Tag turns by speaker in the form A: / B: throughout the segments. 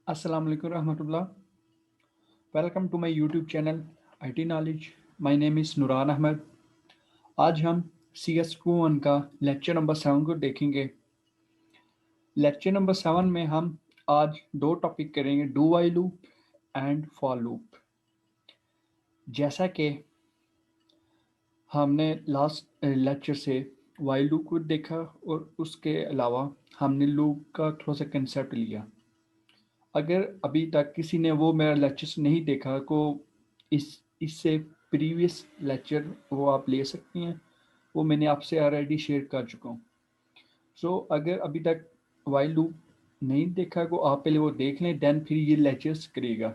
A: Assalamu alaikum rahmatullah. Welcome to my YouTube channel IT Knowledge. My name is Nuran Ahmed. आज हम C S to one का lecture number 7 को देखेंगे। Lecture number 7 में हम आज दो टॉपिक करेंगे, do while loop and for loop. जैसा कि हमने लास्ट लेक्चर से वाइल लूप को देखा और उसके अलावा हमने लूप का थोड़ा सा कंसेप्ट लिया। अगर अभी तक किसी ने वो मेरा लेक्चर नहीं देखा को इससे प्रीवियस लेक्चर वो आप ले सकती हैं, वो मैंने आपसे ऑलरेडी शेयर कर चुका हूँ। अगर अभी तक वाइल लूप नहीं देखा को आप पहले वो देख लें, देन फिर ये लेक्चर्स करिएगा।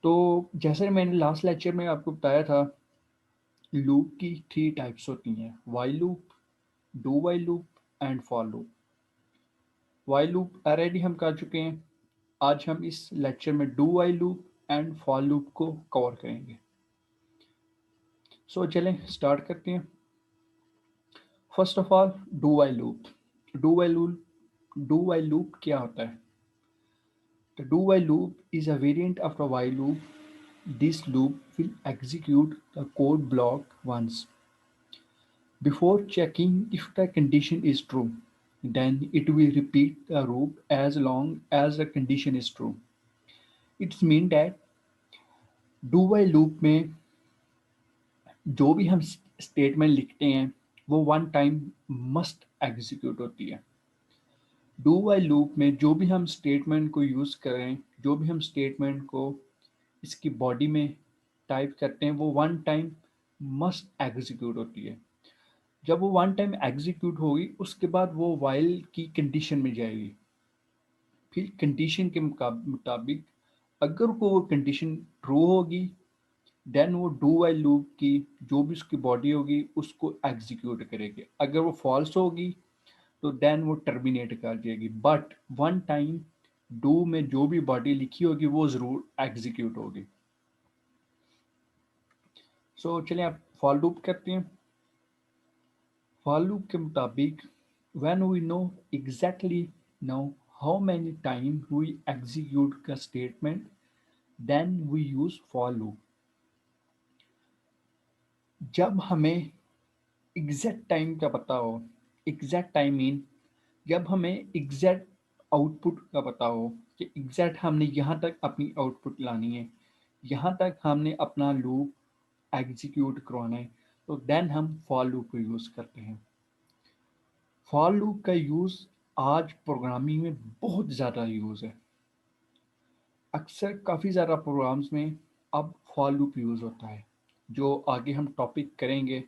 A: तो जैसे मैंने लास्ट लेक्चर में आपको बताया था, लूप की 3 टाइप्स होती हैं, while loop, do while loop and for loop. While loop already हम कर चुके हैं। आज हम इस लेक्चर में do while loop and for loop को कवर करेंगे। चलें स्टार्ट करते हैं। First of all, do while loop. Do while loop do while loop क्या होता है? The do while loop is a variant of a while loop. This loop will execute the code block once before checking if the condition is true. Then it will repeat the loop as long as the condition is true. It means that do while loop में जो भी हम statement लिखते हैं वो one time must execute होती है। Do while loop में जो भी हम स्टेटमेंट को यूज़ करें, जो भी हम स्टेटमेंट को इसकी बॉडी में टाइप करते हैं, वो वन टाइम मस्ट एग्जीक्यूट होती है। जब वो वन टाइम एग्जीक्यूट होगी उसके बाद वो वाइल की कंडीशन में जाएगी। फिर कंडीशन के मुताबिक अगर को वो कंडीशन ट्रू होगी, देन वो डू वाइल लूप की जो भी उसकी बॉडी होगी उसको एग्जीक्यूट करेगी। अगर वो फॉल्स होगी तो देन वो टर्मिनेट कर जाएगी। बट वन टाइम डू में जो भी बॉडी लिखी होगी वो ज़रूर एग्जीक्यूट होगी। चलिए आप फॉर लूप करते हैं। फॉर लूप के मुताबिक when we know exactly no how many time we execute का statement, then we use for loop. जब हमें एग्जैक्ट टाइम का पता हो, एग्जैक्ट टाइम मीन जब हमें एग्जैक्ट आउटपुट का पता हो कि एग्जैक्ट हमने यहाँ तक अपनी आउटपुट लानी है, यहाँ तक हमने अपना लूप एग्जीक्यूट करवाना है, तो देन हम फॉर लूप को यूज़ करते हैं। फॉर लूप का यूज़ आज प्रोग्रामिंग में बहुत ज़्यादा यूज़ है। अक्सर काफ़ी ज़्यादा प्रोग्राम्स में अब फॉर लूप यूज़ होता है। जो आगे हम टॉपिक करेंगे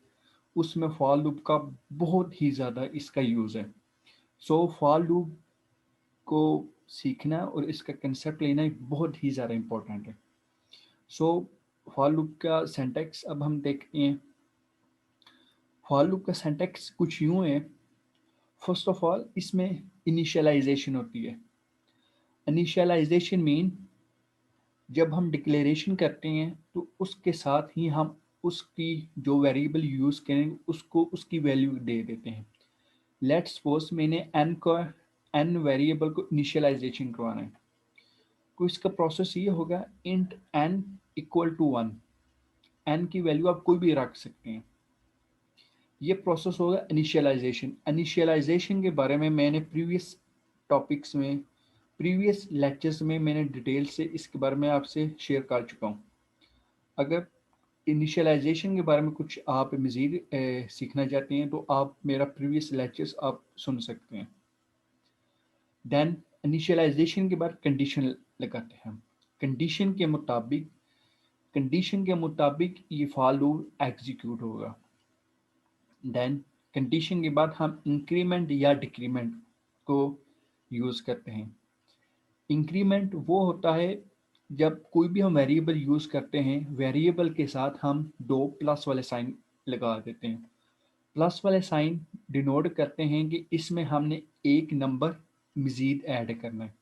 A: उसमें फॉर लूप का बहुत ही ज़्यादा इसका यूज़ है। फॉर लूप को सीखना और इसका कंसेप्ट लेना बहुत ही ज़्यादा इम्पोर्टेंट है। सो फॉर लूप का सिंटैक्स अब हम देखते हैं। फॉर लूप का सिंटैक्स कुछ यूँ है। फर्स्ट ऑफ ऑल इसमें इनिशियलाइजेशन होती है। इनिशियलाइजेशन मीन जब हम डिक्लेरेशन करते हैं तो उसके साथ ही हम उसकी जो वेरिएबल यूज़ करेंगे उसको उसकी वैल्यू दे देते हैं। लेट्स सपोज मैंने एन वेरिएबल को इनिशियलाइजेशन करवाना है, तो इसका प्रोसेस ये होगा, int n equal to 1। N की वैल्यू आप कोई भी रख सकते हैं। ये प्रोसेस होगा इनिशियलाइजेशन। इनिशियलाइजेशन के बारे में मैंने प्रीवियस टॉपिक्स में, प्रीवियस लेक्चर्स में मैंने डिटेल से इसके बारे में आपसे शेयर कर चुका हूँ। अगर इनिशियलाइजेशन के बारे में कुछ आप मज़ीद सीखना चाहते हैं तो आप मेरा प्रीवियस लेक्चर्स आप सुन सकते हैं। देन इनिशियलाइजेशन के बाद कंडीशन लगाते हैं। कंडीशन के मुताबिक ये फॉर लूप एग्जीक्यूट होगा। देन कंडीशन के बाद हम इंक्रीमेंट या डिक्रीमेंट को यूज़ करते हैं। इंक्रीमेंट वो होता है जब कोई भी हम वेरिएबल यूज़ करते हैं, वेरिएबल के साथ हम दो प्लस वाले साइन लगा देते हैं। प्लस वाले साइन डिनोट करते हैं कि इसमें हमने एक नंबर मज़ीद ऐड करना है।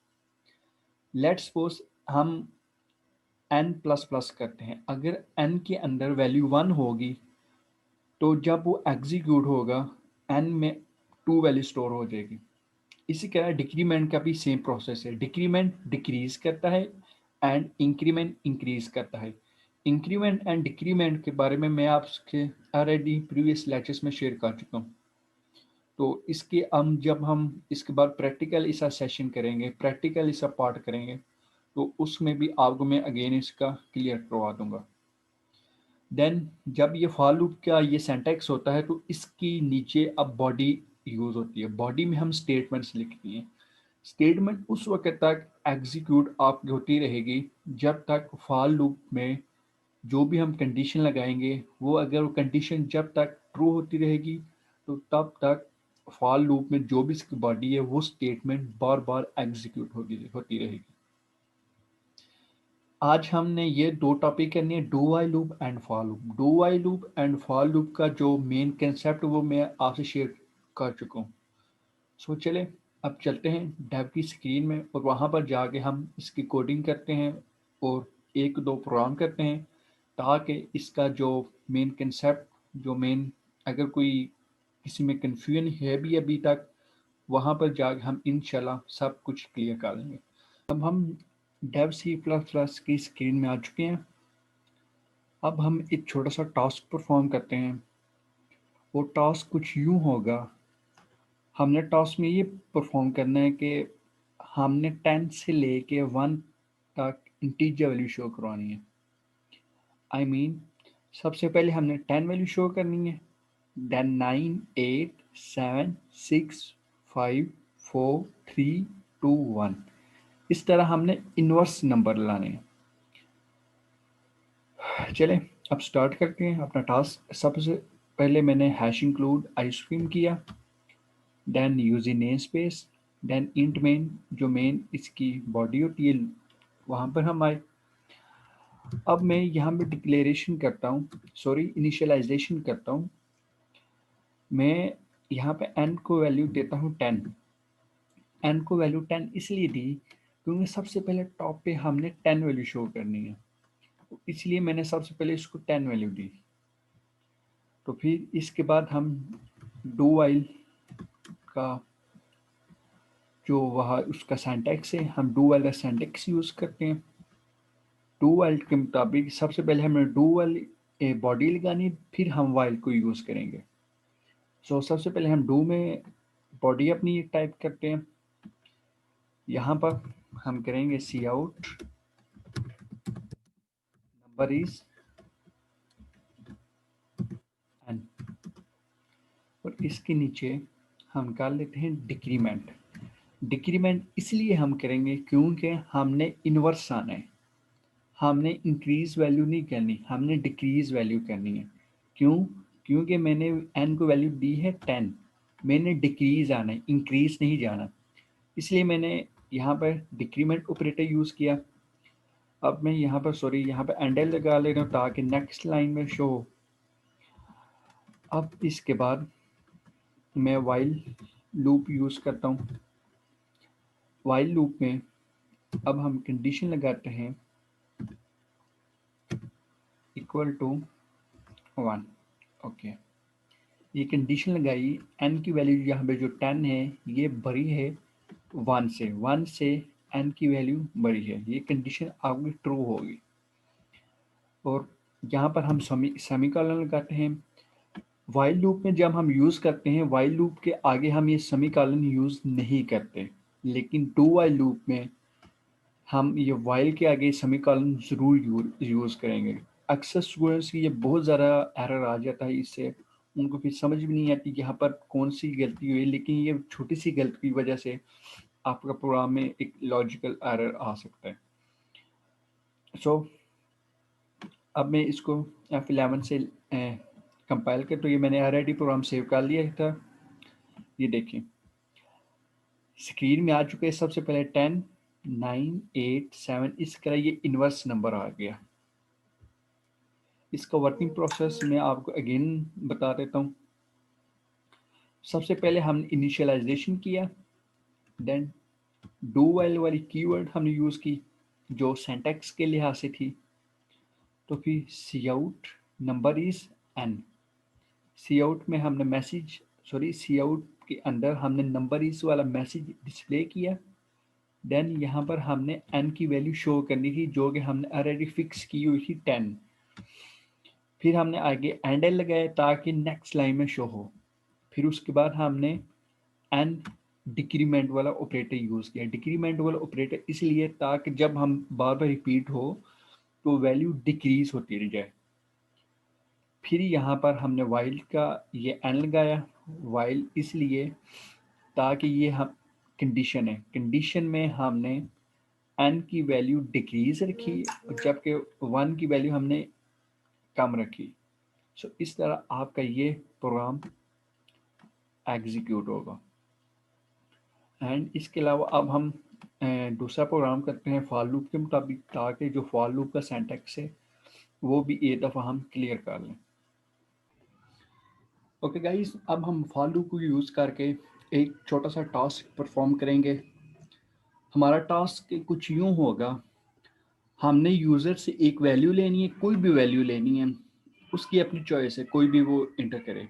A: लेट्स सपोज हम n प्लस प्लस करते हैं। अगर n के अंदर वैल्यू 1 होगी तो जब वो एग्जीक्यूट होगा n में 2 वैल्यू स्टोर हो जाएगी। इसी तरह डिक्रीमेंट का भी सेम प्रोसेस है। डिक्रीमेंट डिक्रीज करता है एंड इंक्रीमेंट इंक्रीज करता है। इंक्रीमेंट एंड डिक्रीमेंट के बारे में मैं आपके ऑलरेडी प्रीवियस लेक्चर्स में शेयर कर चुका हूँ। तो इसके जब हम इसके बाद प्रैक्टिकल इसका सेशन करेंगे, प्रैक्टिकल इसका पार्ट करेंगे, तो उसमें भी आपको मैं अगेन इसका क्लियर करवा दूंगा। देन जब ये फॉर लूप का ये सिंटैक्स होता है तो इसकी नीचे अब बॉडी यूज होती है। बॉडी में हम स्टेटमेंट्स लिखते हैं। स्टेटमेंट उस वक्त तक एग्जीक्यूट आपकी होती रहेगी जब तक फॉर लूप में जो भी हम कंडीशन लगाएंगे वो अगर वो कंडीशन जब तक ट्रू होती रहेगी तो तब तक फॉर लूप में जो भी इसकी बॉडी है वो स्टेटमेंट बार बार एग्जीक्यूट होती रहेगी। आज हमने ये दो टॉपिक करनी है, do while loop and for loop. Do while loop and for loop का जो मेन कंसेप्ट वो मैं आपसे शेयर कर चुका हूँ। सो चले अब चलते हैं डेव की स्क्रीन में और वहाँ पर जाके हम इसकी कोडिंग करते हैं और एक दो प्रोग्राम करते हैं ताकि इसका जो मेन कंसेप्ट, जो मेन अगर कोई किसी में कन्फ्यूजन है भी अभी तक, वहाँ पर जाके हम इंशाल्लाह सब कुछ क्लियर कर देंगे। अब हम डेव सी प्लस प्लस की स्क्रीन में आ चुके हैं। अब हम एक छोटा सा टास्क परफॉर्म करते हैं। वो टास्क कुछ यूँ होगा, हमने टास्क में ये परफॉर्म करना है कि हमने 10 से लेके 1 तक इंटीजर वैल्यू शो करवानी है। आई मीन सबसे पहले हमने 10 वैल्यू शो करनी है, देन 9 8 7 6 5 4 3 2 1, इस तरह हमने इनवर्स नंबर लाने हैं। चलें अब स्टार्ट करते हैं अपना टास्क। सबसे पहले मैंने हैश इंक्लूड आइसक्रीम किया, then using namespace, then int main, जो मेन इसकी बॉडी होती है वहाँ पर हम आए। अब मैं यहाँ पे डिक्लेरेशन करता हूँ, सॉरी इनिशियलाइजेशन करता हूँ। मैं यहाँ पे n को वैल्यू देता हूँ 10। n को वैल्यू 10 इसलिए दी क्योंकि सबसे पहले टॉप पे हमने 10 वैल्यू शो करनी है, इसलिए मैंने सबसे पहले इसको 10 वैल्यू दी। तो फिर इसके बाद हम डू वाइल का जो वह उसका सिंटैक्स है, हम डू वाइल का सिंटैक्स यूज़ करते हैं। डू वाइल के मुताबिक सबसे पहले हमें डू वाइल बॉडी लगानी, फिर हम वाइल को यूज़ करेंगे। सो सबसे पहले हम डू में बॉडी अपनी टाइप करते हैं। यहाँ पर हम करेंगे सी आउट नंबर इज एन, और इसके नीचे हम कर लेते हैं डिक्रीमेंट। डिक्रीमेंट इसलिए हम करेंगे क्योंकि हमने इन्वर्स आना है, हमने इंक्रीज वैल्यू नहीं करनी, हमने डिक्रीज वैल्यू करनी है। क्यों? क्योंकि मैंने एन को वैल्यू दी है 10, मैंने डिक्रीज आना है, इंक्रीज नहीं जाना, इसलिए मैंने यहाँ पर डिक्रीमेंट ऑपरेटर यूज़ किया। अब मैं यहाँ पर सॉरी यहाँ पर एंडल लगा ले रहा हूँ ताकि नेक्स्ट लाइन में शो हो। अब इसके बाद मैं वाइल लूप यूज़ करता हूँ। वाइल लूप में अब हम कंडीशन लगाते हैं इक्वल टू 1। ओके, ये कंडीशन लगाई, एन की वैल्यू यहाँ पे जो 10 है ये बड़ी है 1 से एन की वैल्यू बड़ी है, ये कंडीशन आपकी ट्रू होगी। और यहाँ पर हम सेमीकोलन लगाते हैं। वाइल लूप में जब हम यूज़ करते हैं, वाइल लूप के आगे हम ये सेमीकोलन यूज़ नहीं करते, लेकिन डू वाइल लूप में हम ये वाइल के आगे सेमीकोलन ज़रूर यूज़ करेंगे। अक्सर स्टूडेंट्स की ये बहुत ज़्यादा एरर आ जाता है, इससे उनको फिर समझ भी नहीं आती कि यहाँ पर कौन सी गलती हुई, लेकिन ये छोटी सी गलती की वजह से आपका प्रोग्राम में एक लॉजिकल एरर आ सकता है। सो अब मैं इसको F11 से कंपाइल कर, तो ये मैंने ऑलरेडी प्रोग्राम सेव कर लिया था। ये देखें स्क्रीन में आ चुके हैं। सबसे पहले 10 9 8 7 इस तरह ये इन्वर्स नंबर आ गया। इसका वर्किंग प्रोसेस मैं आपको अगेन बता देता हूँ। सबसे पहले हमने इनिशियलाइजेशन किया, देन डू वाइल वाली कीवर्ड हमने यूज़ की जो सिंटैक्स के लिहाज से थी। तो फिर C out number is N, C out में हमने सी आउट के अंदर हमने नंबर इस वाला मैसेज डिस्प्ले किया। देन यहाँ पर हमने n की वैल्यू शो करनी थी जो कि हमने ऑलरेडी फिक्स की हुई थी 10। फिर हमने आगे एंड लगाया ताकि नेक्स्ट लाइन में शो हो। फिर उसके बाद हमने एन डिक्रीमेंट वाला ऑपरेटर यूज़ किया। डिक्रीमेंट वाला ऑपरेटर इसलिए ताकि जब हम बार बार रिपीट हो तो वैल्यू डिक्रीज होती रह जाए। फिर यहाँ पर हमने वाइल का ये एन लगाया। वाइल इसलिए ताकि ये हम कंडीशन है, कंडीशन में हमने एन की वैल्यू डिक्रीज रखी जबकि वन की वैल्यू हमने कम रखी। सो इस तरह आपका ये प्रोग्राम एग्जीक्यूट होगा। एंड इसके अलावा अब हम दूसरा प्रोग्राम करते हैं फॉर लूप के मुताबिक ताकि जो फॉर लूप का सिंटैक्स है वो भी एक दफ़ा हम क्लियर कर लें। ओके गाइस, अब हम फॉर लूप को यूज़ करके एक छोटा सा टास्क परफॉर्म करेंगे। हमारा टास्क कुछ यूँ होगा, हमने यूज़र से एक वैल्यू लेनी है, कोई भी वैल्यू लेनी है, उसकी अपनी चॉइस है, कोई भी वो इंटर करे।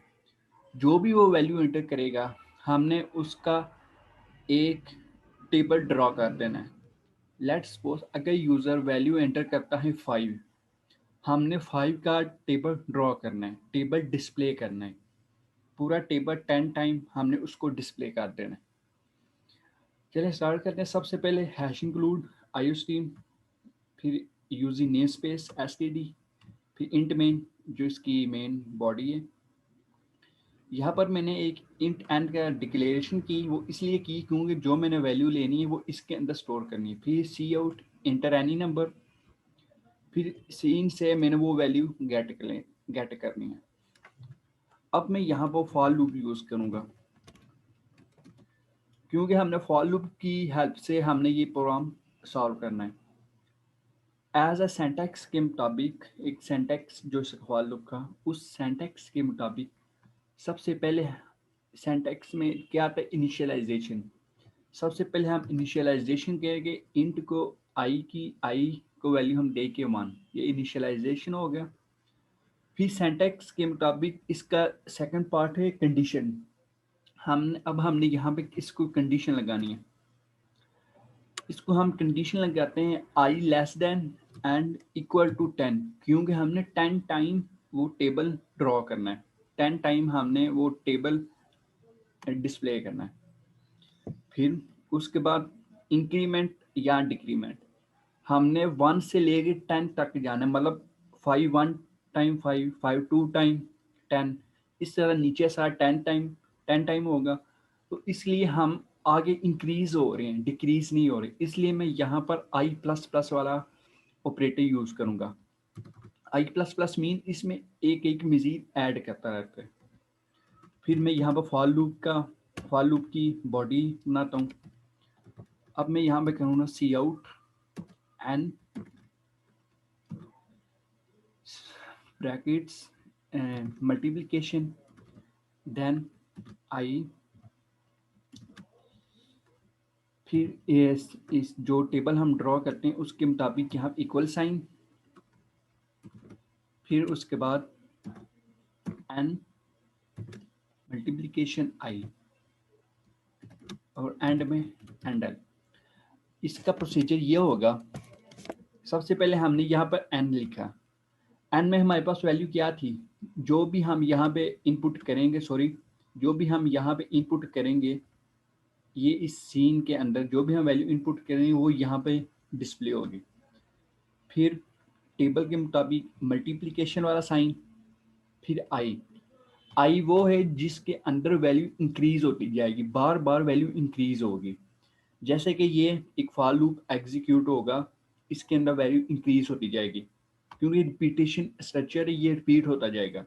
A: जो भी वो वैल्यू इंटर करेगा हमने उसका एक टेबल ड्रॉ कर देना है। लेट्स सपोज अगर यूज़र वैल्यू एंटर करता है 5, हमने 5 का टेबल ड्रॉ करना है, टेबल डिस्प्ले करना है। पूरा टेबल 10 टाइम हमने उसको डिस्प्ले कर देना है। चलिए स्टार्ट करते हैं। सबसे पहले हैश इंक्लूड आईओस्ट्रीम, फिर यूजिंग नेम स्पेस एसटीडी, फिर इंट मेन जो इसकी मेन बॉडी है। यहाँ पर मैंने एक इंट एंड का डिक्लेरेशन की, वो इसलिए की क्योंकि जो मैंने वैल्यू लेनी है वो इसके अंदर स्टोर करनी है। फिर C out inter any number, फिर सीन से मैंने वो वैल्यू गेट करनी है। अब मैं यहाँ पर फॉर लूप यूज़ करूँगा क्योंकि हमने फॉर लूप की हेल्प से हमने ये प्रोग्राम सॉल्व करना है। एज अ सेंटेक्स के मुताबिक, एक सेंटेक्स जो फॉर लूप का, उस सेंटेक्स के मुताबिक सबसे पहले सेंटेक्स में क्या आता है, इनिशियलाइजेशन। सबसे पहले हम इनिशियलाइजेशन करेंगे, इंट को आई को वैल्यू हम दे के 1, ये इनिशियलाइजेशन हो गया। फिर सेंटेक्स के मुताबिक इसका सेकंड पार्ट है कंडीशन। हमने यहाँ पे इसको कंडीशन लगानी है। इसको हम कंडीशन लगाते हैं I less than and equal to 10, क्योंकि हमने 10 टाइम वो टेबल ड्रॉ करना है, 10 टाइम हमने वो टेबल डिस्प्ले करना है। फिर उसके बाद इंक्रीमेंट या डिक्रीमेंट, हमने 1 से लेके 10 तक जाना है, मतलब 5 1 टाइम 5, 5 2 टाइम 10, इस तरह नीचे सा 10 टाइम होगा। तो इसलिए हम आगे इंक्रीज हो रहे हैं, डिक्रीज नहीं हो रहे, इसलिए मैं यहाँ पर आई प्लस प्लस वाला ऑपरेटर यूज करूँगा। आई प्लस प्लस मीन इसमें एक एक मजीद ऐड करता रहता है। फिर मैं यहाँ पर फॉर लूप की बॉडी बनाता हूँ। अब मैं यहाँ पे करूँगा C out and brackets multiplication, then I, फिर इस जो टेबल हम ड्रॉ करते हैं उसके मुताबिक यहाँ इक्वल साइन, फिर उसके बाद एन मल्टीप्लिकेशन आई और एंड में एंडल। इसका प्रोसीजर ये होगा, सबसे पहले हमने यहाँ पर एन लिखा। एन में हमारे पास वैल्यू क्या थी, जो भी हम यहाँ पे इनपुट करेंगे, जो भी हम यहाँ पे इनपुट करेंगे, ये इस सीन के अंदर जो भी हम वैल्यू इनपुट करेंगे वो यहाँ पे डिस्प्ले होगी। फिर टेबल के मुताबिक मल्टीप्लिकेशन वाला साइन, फिर आई वो है जिसके अंदर वैल्यू इंक्रीज होती जाएगी, बार बार वैल्यू इंक्रीज होगी। जैसे कि ये एक फॉर लूप एग्जीक्यूट होगा, इसके अंदर वैल्यू इंक्रीज होती जाएगी क्योंकि रिपीटेशन स्ट्रक्चर है, ये रिपीट होता जाएगा।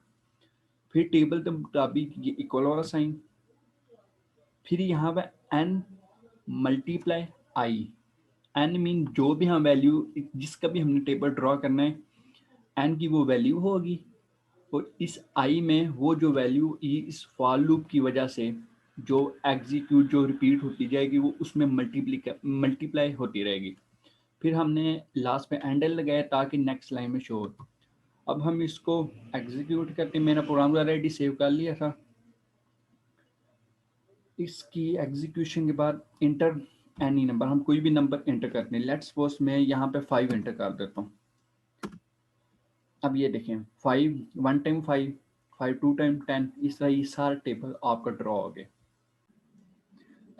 A: फिर टेबल के मुताबिक ये इक्वल वाला साइन, फिर यहाँ पे एन मल्टीप्लाई आई। एन मीन जो भी हम वैल्यू, जिसका भी हमने टेबल ड्रॉ करना है, एन की वो वैल्यू होगी और इस आई में वो जो वैल्यू इस फॉर लूप की वजह से जो एग्जीक्यूट जो रिपीट होती जाएगी वो उसमें मल्टीप्लाई होती रहेगी। फिर हमने लास्ट में एंडल लगाया ताकि नेक्स्ट लाइन में शो हो। अब हम इसको एग्जीक्यूट करते हैं। मैंने प्रोग्राम ऑलरेडी सेव कर लिया था। इसकी एग्जीक्यूशन के बाद इंटर एनी नंबर, हम कोई भी नंबर एंटर करते हैं। लेट्स सपोज मैं यहाँ पे 5 एंटर कर देता हूँ। अब ये देखें 5 1 टाइम 5, 5 2 टाइम 10, इस तरह ये सारा टेबल आपका ड्रॉ हो गया।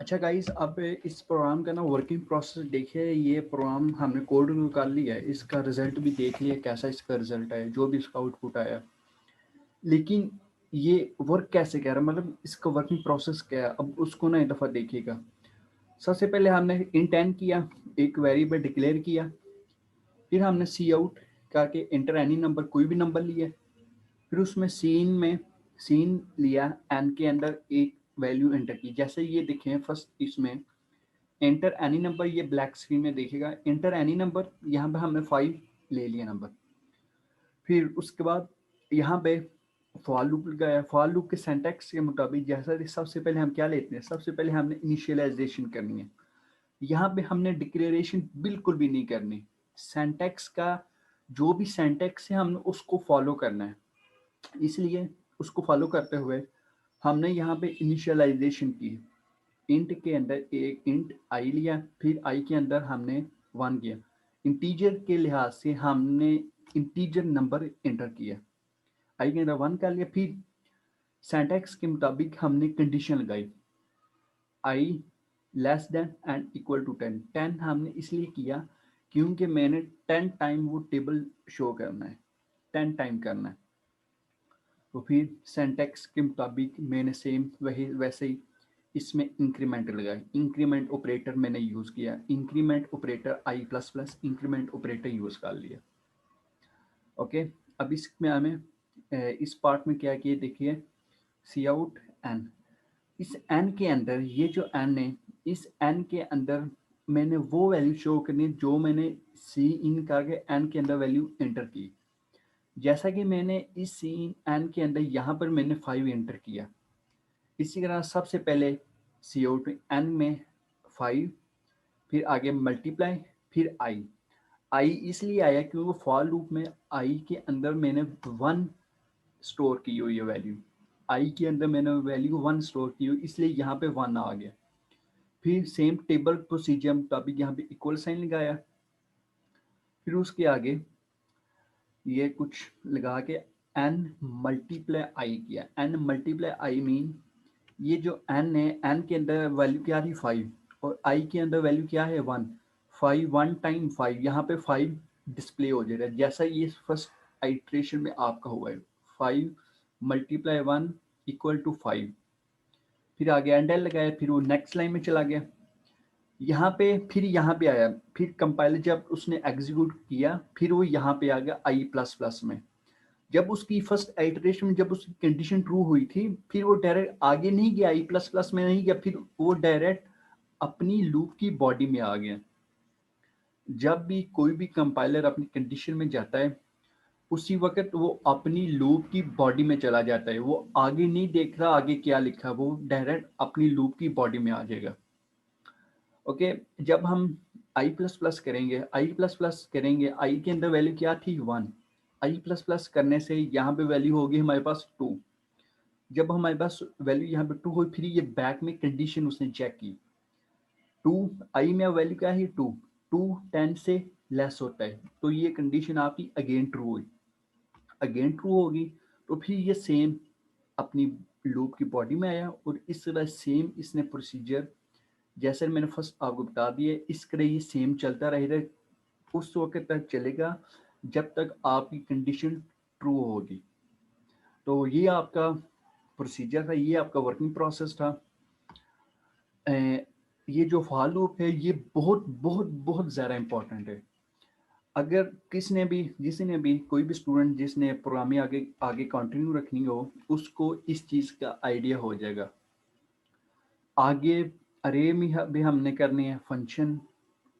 A: अच्छा गाइस, अब इस प्रोग्राम का ना वर्किंग प्रोसेस देखिए। ये प्रोग्राम हमने कोड निकाल लिया है, इसका रिजल्ट भी देख लिया कैसा इसका रिजल्ट है, जो भी इसका आउटपुट आया। लेकिन ये वर्क कैसे कर रहा है, मतलब इसका वर्किंग प्रोसेस क्या है, अब उसको ना एक दफ़ा देखिएगा। सबसे पहले हमने इंट एन किया, एक वेरिएबल डिक्लेयर किया। फिर हमने सी आउट करके एंटर एनी नंबर, कोई भी नंबर लिया। फिर उसमें सीन लिया, एन के अंदर एक वैल्यू एंटर की। जैसे ये देखें फर्स्ट इसमें एंटर एनी नंबर, ये ब्लैक स्क्रीन में देखेगा एंटर एनी नंबर, यहाँ पे हमने 5 ले लिया नंबर। फिर उसके बाद यहाँ पे फॉर लूप लगाया। फॉर लूप के सिंटैक्स के मुताबिक जैसा सबसे पहले हम क्या लेते हैं, सबसे पहले हमने इनिशियलाइजेशन करनी है। यहाँ पे हमने डिक्लेरेशन बिल्कुल भी नहीं करनी। सिंटैक्स का जो भी सिंटैक्स है हमने उसको फॉलो करना है। इसलिए उसको फॉलो करते हुए हमने यहाँ पे इनिशियलाइजेशन की। इंट के अंदर एक इंट आई लिया, फिर आई के अंदर हमने 1 किया। इंटीजर के लिहाज से हमने इंटीजर नंबर एंटर किया, आई के अंदर 1 कर लिया। फिर सिंटैक्स के मुताबिक हमने कंडीशन लगाई, I less than and equal to 10। 10 हमने इसलिए किया क्योंकि मैंने 10 टाइम वो टेबल शो करना है, 10 टाइम करना है। तो फिर सिंटैक्स के मुताबिक मैंने सेम वही वैसे ही इसमें इंक्रीमेंट लगाई। इंक्रीमेंट ऑपरेटर मैंने यूज़ किया, increment operator I plus plus increment operator use कर लिया। ओके, अब इसमें हमें इस पार्ट में क्या किया देखिए, सी आउट एन। इस एन के अंदर ये जो एन है, इस एन के अंदर मैंने वो वैल्यू शो करनी है जो मैंने सी इन करके एन के अंदर वैल्यू एंटर की। जैसा कि मैंने इस सी एन के अंदर यहाँ पर मैंने 5 एंटर किया। इसी तरह सबसे पहले सी आउट एन में 5, फिर आगे मल्टीप्लाई, फिर आई। आई इसलिए आया क्योंकि फॉर लूप में आई के अंदर मैंने 1 स्टोर की हुई है वैल्यू। आई के अंदर मैंने वैल्यू 1 स्टोर की हुई, इसलिए यहाँ पे 1 आ गया। फिर सेम टेबल प्रोसीजर मुताबिक यहाँ पे इक्वल साइन लगाया। फिर उसके आगे ये कुछ लगा के एन मल्टीप्लाई आई किया। एन मल्टीप्लाई आई मीन ये जो एन है, एन के अंदर वैल्यू क्या थी 5 और आई के अंदर वैल्यू क्या है 1। 5 1 टाइम 5, यहाँ पे 5 डिस्प्ले हो जाएगा जैसा ये फर्स्ट आइट्रेशन में आपका हुआ है। 5 मल्टीप्लाई 1 इक्वल टू 5। फिर आगे एंडल लगाया, फिर वो नेक्स्ट लाइन में चला गया। यहाँ पे फिर यहाँ पे आया, फिर कंपाइलर जब उसने एग्जीक्यूट किया फिर वो यहाँ पे आ गया आई प्लस प्लस में। जब उसकी फर्स्ट आइटरेशन में जब उसकी कंडीशन ट्रू हुई थी, फिर वो डायरेक्ट आगे नहीं गया, आई प्लस प्लस में नहीं गया, फिर वो डायरेक्ट अपनी लूप की बॉडी में आ गया। जब भी कोई भी कंपाइलर अपनी कंडीशन में जाता है उसी वक्त वो अपनी लूप की बॉडी में चला जाता है, वो आगे नहीं देख रहा आगे क्या लिखा, वो डायरेक्ट अपनी लूप की बॉडी में आ जाएगा। ओके, जब हम आई प्लस प्लस करेंगे, आई प्लस प्लस करेंगे, आई के अंदर वैल्यू क्या थी 1। आई प्लस प्लस करने से यहाँ पे वैल्यू होगी हमारे पास 2। जब हमारे पास वैल्यू यहाँ पे 2 हुई, फिर ये बैक में कंडीशन उसने चेक की। 2 आई में वैल्यू क्या है 2, 2 10 से लेस होता है, तो ये कंडीशन आपकी अगेन ट्रू हुई। अगेन ट्रू होगी तो फिर ये सेम अपनी लूप की बॉडी में आया और इस तरह सेम इसने प्रोसीजर जैसे मैंने फर्स्ट आपको बता दिया, इस तरह ये सेम चलता रहेगा, उस वक्त तक चलेगा जब तक आपकी कंडीशन ट्रू होगी। तो ये आपका प्रोसीजर था, ये आपका वर्किंग प्रोसेस था। ये जो फॉर लूप है ये बहुत बहुत बहुत ज़्यादा इम्पोर्टेंट है। अगर जिसने भी कोई भी स्टूडेंट जिसने प्रोग्रामिंग आगे आगे कंटिन्यू रखनी हो, उसको इस चीज़ का आइडिया हो जाएगा। आगे अरे में भी हमने करने हैं फंक्शन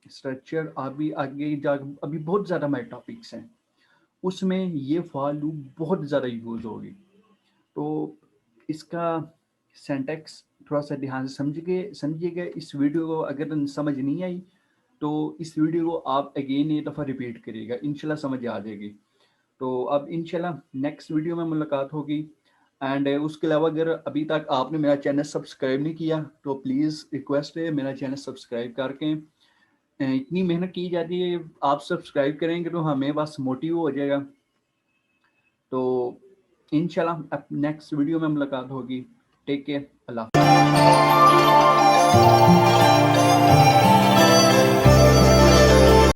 A: स्ट्रक्चर, अभी आगे जा अभी बहुत ज़्यादा हमारे टॉपिक्स हैं, उसमें ये फॉर लूप बहुत ज़्यादा यूज़ होगी। तो इसका सिंटैक्स थोड़ा सा ध्यान से समझिएगा। इस वीडियो को अगर समझ नहीं आई तो इस वीडियो को आप अगेन एक दफ़ा रिपीट करिएगा, इंशाल्लाह समझ आ जाएगी। तो अब इंशाल्लाह नेक्स्ट वीडियो में मुलाकात होगी। एंड उसके अलावा अगर अभी तक आपने मेरा चैनल सब्सक्राइब नहीं किया तो प्लीज़ रिक्वेस्ट है मेरा चैनल सब्सक्राइब करके। इतनी मेहनत की जाती है, आप सब्सक्राइब करेंगे तो हमें बस मोटिव हो जाएगा। तो इंशाल्लाह अब नेक्स्ट वीडियो में मुलाकात होगी। टेक केयर, अल्लाह।